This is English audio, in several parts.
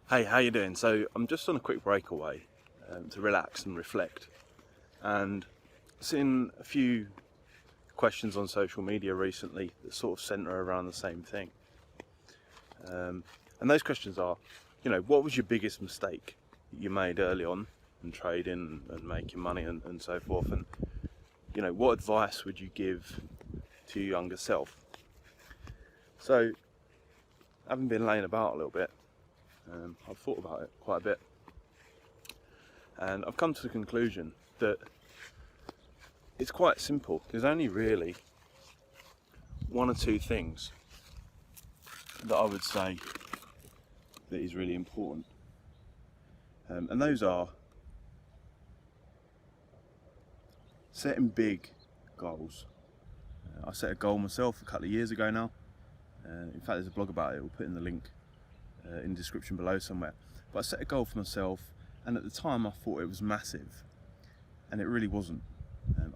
Hey, how you doing? So I'm just on a quick breakaway to relax and reflect, and seen a few questions on social media recently that sort of centre around the same thing. And those questions are, what was your biggest mistake that you made early on in trading and making money and so forth, and what advice would you give to your younger self? So, having been laying about a little bit, I've thought about it quite a bit, and I've come to the conclusion that it's quite simple. There's only really one or two things that I would say that is really important, and those are setting big goals. I set a goal myself a couple of years ago now. In fact, there's a blog about it. We'll put in the link in the description below somewhere. But I set a goal for myself, and at the time I thought it was massive, and it really wasn't.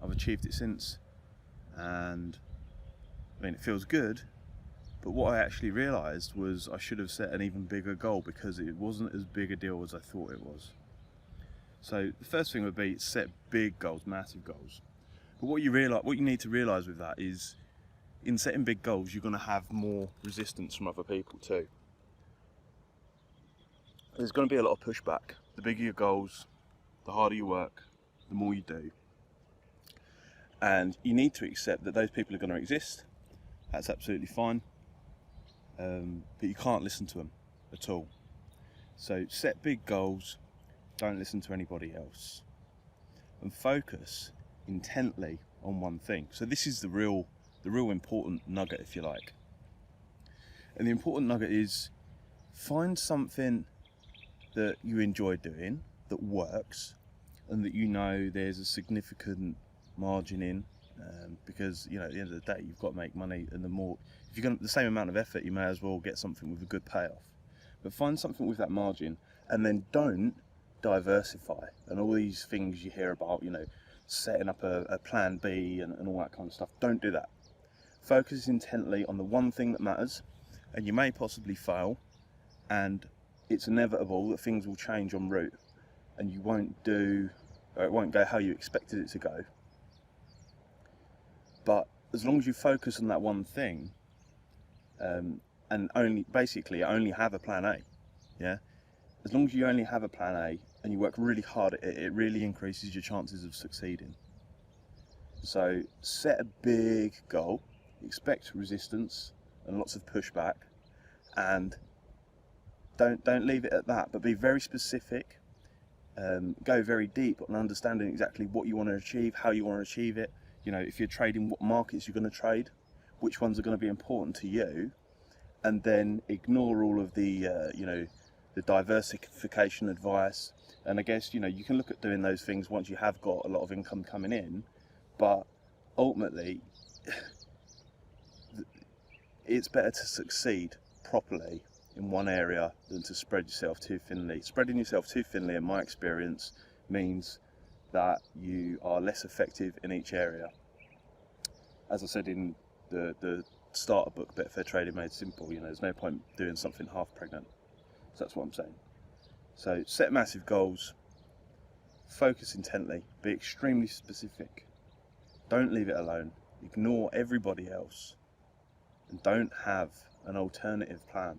I've achieved it since, and it feels good, but what I actually realised was I should have set an even bigger goal, because it wasn't as big a deal as I thought it was. So the first thing would be set big goals, massive goals. But what you need to realise with that is, in setting big goals, you're going to have more resistance from other people too. There's going to be a lot of pushback. The bigger your goals, the harder you work, the more you do. And you need to accept that those people are going to exist. That's absolutely fine. But you can't listen to them at all. So set big goals, don't listen to anybody else, and focus intently on one thing. So this is the real important nugget, if you like. And the important nugget is, find something that you enjoy doing, that works, and that there's a significant margin in, because at the end of the day you've got to make money, and if you're going to the same amount of effort, you may as well get something with a good payoff. But find something with that margin, and then don't diversify and all these things you hear about, setting up a plan B and all that kind of stuff. Don't do that. Focus intently on the one thing that matters, and you may possibly fail, and it's inevitable that things will change en route, and it won't go how you expected it to go. But as long as you focus on that one thing, and only have a plan A, yeah? As long as you only have a plan A and you work really hard at it, it really increases your chances of succeeding. So set a big goal, expect resistance and lots of pushback, and don't leave it at that, but be very specific. Go very deep on understanding exactly what you want to achieve, how you want to achieve it. If you're trading, what markets you're going to trade, which ones are going to be important to you, and then ignore all of the the diversification advice. And I guess you can look at doing those things once you have got a lot of income coming in, but ultimately it's better to succeed properly in one area than to spread yourself too thinly. Spreading yourself too thinly, in my experience, means that you are less effective in each area. As I said in the starter book, Betfair Trading Made Simple, there's no point doing something half pregnant. So that's what I'm saying. So set massive goals, focus intently, be extremely specific, don't leave it alone, ignore everybody else, and don't have an alternative plan,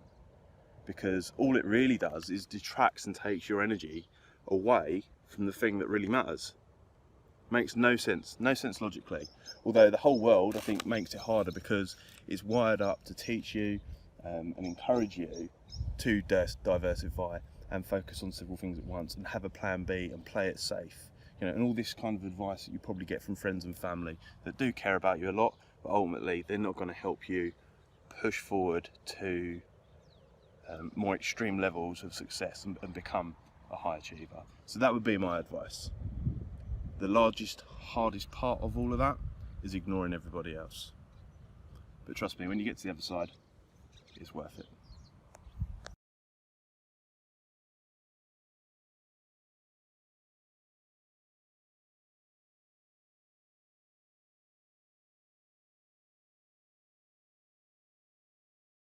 because all it really does is detracts and takes your energy away from the thing that really matters. Makes no sense logically, although the whole world, I think, makes it harder, because it's wired up to teach you and encourage you to diversify and focus on several things at once, and have a plan B and play it safe. And all this kind of advice that you probably get from friends and family that do care about you a lot, but ultimately they're not going to help you push forward to more extreme levels of success and become a high achiever. So that would be my advice. The hardest part of all of that is ignoring everybody else. But trust me, when you get to the other side, it's worth it.